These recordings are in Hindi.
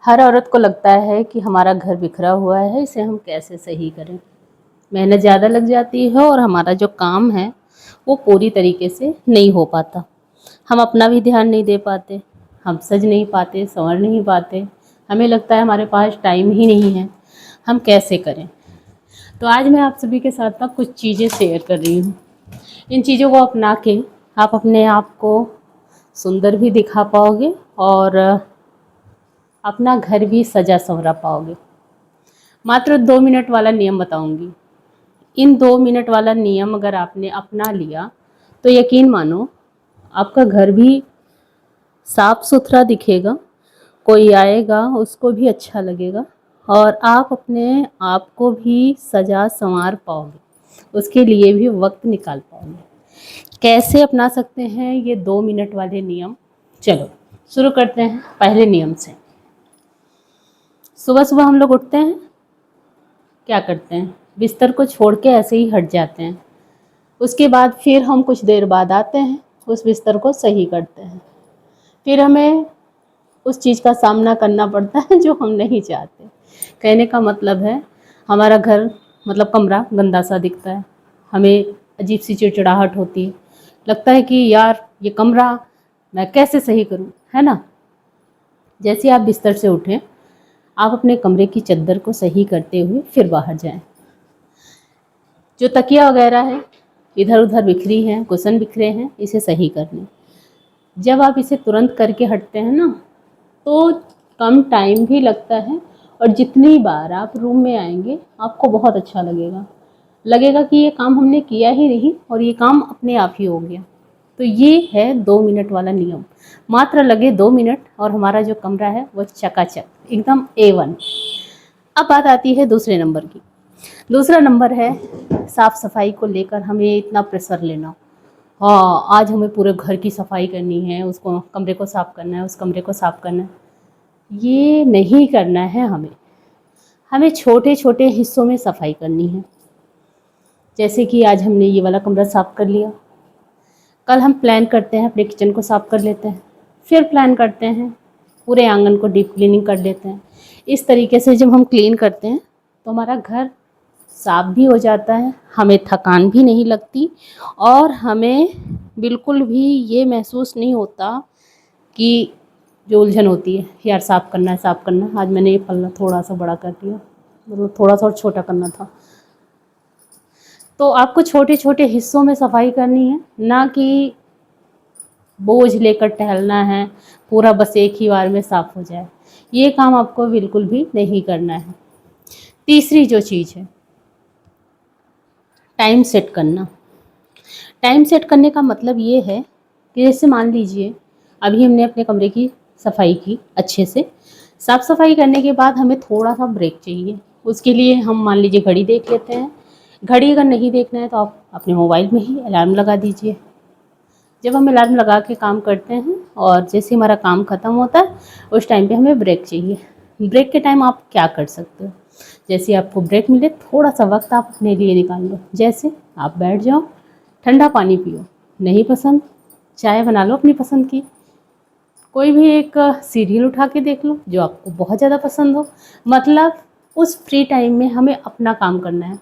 हर औरत को लगता है कि हमारा घर बिखरा हुआ है, इसे हम कैसे सही करें। मेहनत ज़्यादा लग जाती है और हमारा जो काम है वो पूरी तरीके से नहीं हो पाता। हम अपना भी ध्यान नहीं दे पाते, हम सज नहीं पाते, संवर नहीं पाते। हमें लगता है हमारे पास टाइम ही नहीं है, हम कैसे करें। तो आज मैं आप सभी के साथ ना कुछ चीज़ें शेयर कर रही हूँ। इन चीज़ों को अपना के आप अपने आप को सुंदर भी दिखा पाओगे और अपना घर भी सजा संवरा पाओगे। मात्र 2 मिनट वाला नियम बताऊंगी। इन 2 मिनट वाला नियम अगर आपने अपना लिया तो यकीन मानो आपका घर भी साफ सुथरा दिखेगा, कोई आएगा उसको भी अच्छा लगेगा और आप अपने आप को भी सजा संवार पाओगे, उसके लिए भी वक्त निकाल पाओगे। कैसे अपना सकते हैं ये 2 मिनट वाले नियम? चलो शुरू करते हैं पहले नियम से। सुबह सुबह हम लोग उठते हैं, क्या करते हैं, बिस्तर को छोड़ के ऐसे ही हट जाते हैं। उसके बाद फिर हम कुछ देर बाद आते हैं, उस बिस्तर को सही करते हैं। फिर हमें उस चीज़ का सामना करना पड़ता है जो हम नहीं चाहते। कहने का मतलब है हमारा घर मतलब कमरा गंदा सा दिखता है, हमें अजीब सी चिड़चिड़ाहट होती है, लगता है कि यार ये कमरा मैं कैसे सही करूं, है ना। जैसे आप बिस्तर से उठें, आप अपने कमरे की चद्दर को सही करते हुए फिर बाहर जाएं। जो तकिया वगैरह है इधर उधर बिखरी हैं, कुशन बिखरे हैं, इसे सही कर लें। जब आप इसे तुरंत करके हटते हैं ना तो कम टाइम भी लगता है और जितनी बार आप रूम में आएंगे आपको बहुत अच्छा लगेगा कि ये काम हमने किया ही नहीं और ये काम अपने आप ही हो गया। तो ये है 2 मिनट वाला नियम। मात्र लगे 2 मिनट और हमारा जो कमरा है वो चकाचक एकदम A1। अब बात आती है दूसरे नंबर की। दूसरा नंबर है साफ़ सफाई को लेकर हमें इतना प्रेशर लेना। हाँ, आज हमें पूरे घर की सफाई करनी है, उसको कमरे को साफ़ करना है, उस कमरे को साफ़ करना है। ये नहीं करना है हमें छोटे छोटे हिस्सों में सफाई करनी है। जैसे कि आज हमने ये वाला कमरा साफ़ कर लिया, कल हम प्लान करते हैं अपने किचन को साफ़ कर लेते हैं, फिर प्लान करते हैं पूरे आंगन को डीप क्लीनिंग कर लेते हैं। इस तरीके से जब हम क्लीन करते हैं तो हमारा घर साफ भी हो जाता है, हमें थकान भी नहीं लगती और हमें बिल्कुल भी ये महसूस नहीं होता कि जो उलझन होती है यार साफ़ करना है साफ़ करना है। आज मैंने ये पल्ला थोड़ा सा बड़ा कर दिया, मतलब थोड़ा सा और छोटा करना था। तो आपको छोटे छोटे हिस्सों में सफाई करनी है, ना कि बोझ लेकर टहलना है पूरा बस एक ही बार में साफ़ हो जाए। ये काम आपको बिल्कुल भी नहीं करना है। तीसरी जो चीज़ है टाइम सेट करना। टाइम सेट करने का मतलब ये है कि जैसे मान लीजिए अभी हमने अपने कमरे की सफाई की अच्छे से, साफ़ सफाई करने के बाद हमें थोड़ा सा ब्रेक चाहिए। उसके लिए हम मान लीजिए घड़ी देख लेते हैं। घड़ी अगर नहीं देखना है तो आप अपने मोबाइल में ही अलार्म लगा दीजिए। जब हम अलार्म लगा के काम करते हैं और जैसे हमारा काम ख़त्म होता है उस टाइम पे हमें ब्रेक चाहिए। ब्रेक के टाइम आप क्या कर सकते हो, जैसे आपको ब्रेक मिले थोड़ा सा वक्त आप अपने लिए निकाल लो। जैसे आप बैठ जाओ, ठंडा पानी पियो, नहीं पसंद चाय बना लो अपनी पसंद की, कोई भी एक सीरियल उठा के देख लो जो आपको बहुत ज़्यादा पसंद हो। मतलब उस फ्री टाइम में हमें अपना काम करना है,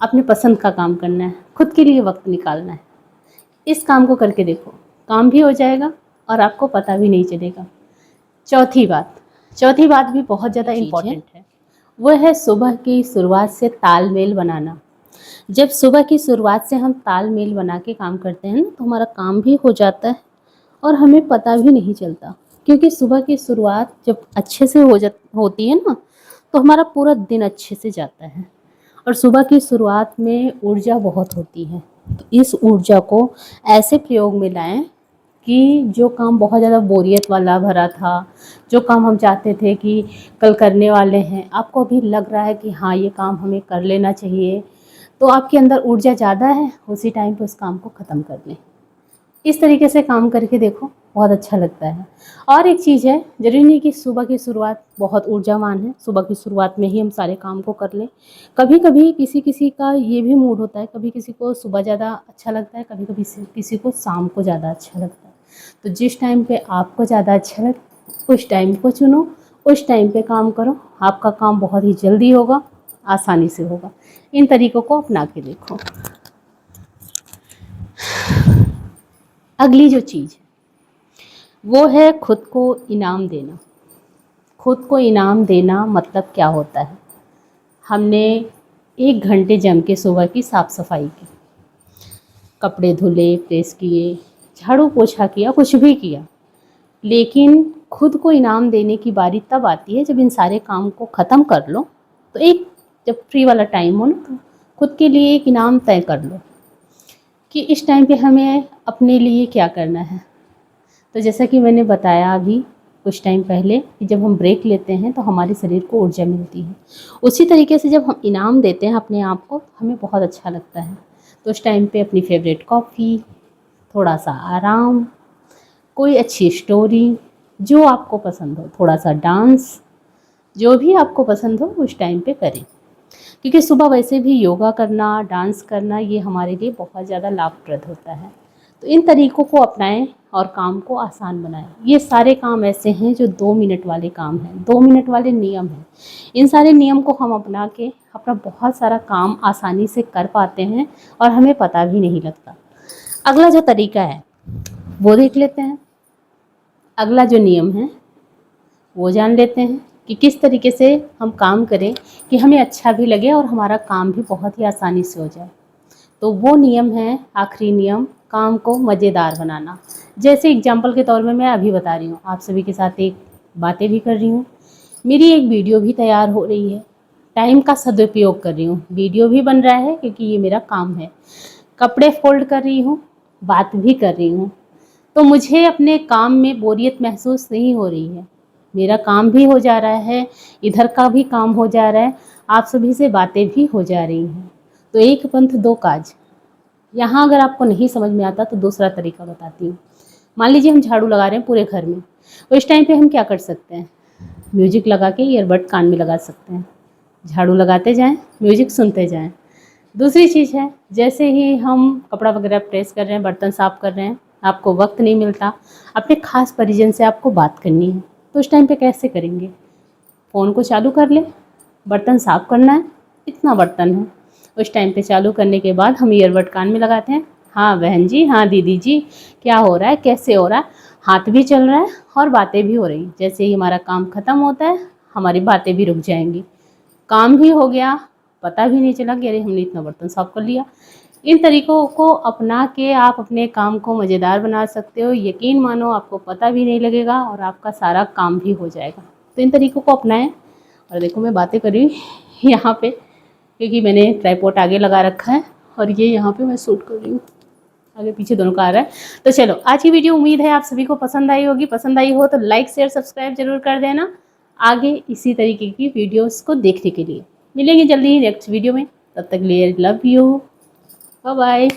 अपनी पसंद का काम करना है, खुद के लिए वक्त निकालना है। इस काम को करके देखो, काम भी हो जाएगा और आपको पता भी नहीं चलेगा। चौथी बात भी बहुत ज़्यादा इम्पॉर्टेंट है, वो है सुबह की शुरुआत से तालमेल बनाना। जब सुबह की शुरुआत से हम तालमेल बना के काम करते हैं ना तो हमारा काम भी हो जाता है और हमें पता भी नहीं चलता। क्योंकि सुबह की शुरुआत जब अच्छे से होती है ना तो हमारा पूरा दिन अच्छे से जाता है और सुबह की शुरुआत में ऊर्जा बहुत होती है। तो इस ऊर्जा को ऐसे प्रयोग में लाएं कि जो काम बहुत ज़्यादा बोरियत वाला भरा था, जो काम हम चाहते थे कि कल करने वाले हैं, आपको अभी लग रहा है कि हाँ ये काम हमें कर लेना चाहिए, तो आपके अंदर ऊर्जा ज़्यादा है, उसी टाइम पे उस काम को ख़त्म कर लें। इस तरीके से काम करके देखो, बहुत अच्छा लगता है। और एक चीज़ है, ज़रूरी नहीं कि सुबह की शुरुआत बहुत ऊर्जावान है, सुबह की शुरुआत में ही हम सारे काम को कर लें। कभी कभी किसी किसी का ये भी मूड होता है, कभी किसी को सुबह ज़्यादा अच्छा लगता है, कभी कभी किसी को शाम को ज़्यादा अच्छा लगता है। तो जिस टाइम पे आपको ज़्यादा अच्छा उस टाइम को चुनो, उस टाइम पे काम करो, आपका काम बहुत ही जल्दी होगा, आसानी से होगा। इन तरीक़ों को अपना के देखो। अगली जो चीज़ वो है खुद को इनाम देना। खुद को इनाम देना मतलब क्या होता है? हमने 1 घंटे जम के सुबह की साफ़ सफाई की, कपड़े धुले, प्रेस किए, झाड़ू पोछा किया, कुछ भी किया, लेकिन खुद को इनाम देने की बारी तब आती है जब इन सारे काम को ख़त्म कर लो। तो एक जब फ्री वाला टाइम हो ना, तो खुद के लिए एक इनाम तय कर लो कि इस टाइम पे हमें अपने लिए क्या करना है। तो जैसा कि मैंने बताया अभी कुछ टाइम पहले कि जब हम ब्रेक लेते हैं तो हमारे शरीर को ऊर्जा मिलती है। उसी तरीके से जब हम इनाम देते हैं अपने आप को, हमें बहुत अच्छा लगता है। तो उस टाइम पे अपनी फेवरेट कॉफ़ी, थोड़ा सा आराम, कोई अच्छी स्टोरी जो आपको पसंद हो, थोड़ा सा डांस, जो भी आपको पसंद हो उस टाइम पे करें। क्योंकि सुबह वैसे भी योगा करना, डांस करना ये हमारे लिए बहुत ज़्यादा लाभप्रद होता है। तो इन तरीक़ों को अपनाएं और काम को आसान बनाएं। ये सारे काम ऐसे हैं जो 2 मिनट वाले काम हैं, 2 मिनट वाले नियम हैं। इन सारे नियम को हम अपना के अपना बहुत सारा काम आसानी से कर पाते हैं और हमें पता भी नहीं लगता। अगला जो तरीका है वो देख लेते हैं। अगला जो नियम है वो जान लेते हैं कि किस तरीके से हम काम करें कि हमें अच्छा भी लगे और हमारा काम भी बहुत ही आसानी से हो जाए। तो वो नियम है, आखिरी नियम, काम को मज़ेदार बनाना। जैसे एग्जाम्पल के तौर में मैं अभी बता रही हूँ, आप सभी के साथ एक बातें भी कर रही हूँ, मेरी एक वीडियो भी तैयार हो रही है, टाइम का सदुपयोग कर रही हूँ, वीडियो भी बन रहा है क्योंकि ये मेरा काम है, कपड़े फोल्ड कर रही हूँ, बात भी कर रही हूँ। तो मुझे अपने काम में बोरियत महसूस नहीं हो रही है, मेरा काम भी हो जा रहा है, इधर का भी काम हो जा रहा है, आप सभी से बातें भी हो जा रही हैं। तो एक पंथ दो काज। यहाँ अगर आपको नहीं समझ में आता तो दूसरा तरीका बताती हूँ। मान लीजिए हम झाड़ू लगा रहे हैं पूरे घर में, उस टाइम पे हम क्या कर सकते हैं? म्यूजिक लगा के ईयरबड कान में लगा सकते हैं, झाड़ू लगाते जाएं, म्यूजिक सुनते जाएं। दूसरी चीज़ है, जैसे ही हम कपड़ा वगैरह प्रेस कर रहे हैं, बर्तन साफ़ कर रहे हैं, आपको वक्त नहीं मिलता, अपने खास परिजन से आपको बात करनी है, तो उस टाइम पे कैसे करेंगे? फ़ोन को चालू कर लें, बर्तन साफ़ करना है, इतना बर्तन है, उस टाइम पे चालू करने के बाद हम ईयरबड कान में लगाते हैं, हाँ बहन जी, हाँ दीदी जी, क्या हो रहा है, कैसे हो रहा है, हाथ भी चल रहा है और बातें भी हो रही। जैसे ही हमारा काम ख़त्म होता है हमारी बातें भी रुक जाएंगी, काम भी हो गया, पता भी नहीं चला कि अरे हमने इतना बर्तन साफ़ कर लिया। इन तरीक़ों को अपना के आप अपने काम को मज़ेदार बना सकते हो। यकीन मानो आपको पता भी नहीं लगेगा और आपका सारा काम भी हो जाएगा। तो इन तरीक़ों को अपनाएं। और देखो मैं बातें कर रही हूँ यहाँ पे, क्योंकि मैंने ट्राइपॉड आगे लगा रखा है और ये यहाँ पे मैं शूट कर रही हूँ, आगे पीछे दोनों का आ रहा है। तो चलो आज की वीडियो उम्मीद है आप सभी को पसंद आई होगी। पसंद आई हो तो लाइक शेयर सब्सक्राइब जरूर कर देना आगे इसी तरीके की वीडियोस को देखने के लिए। मिलेंगे जल्दी ही नेक्स्ट वीडियो में, तब तक के लिए लव यू, बाय बाय।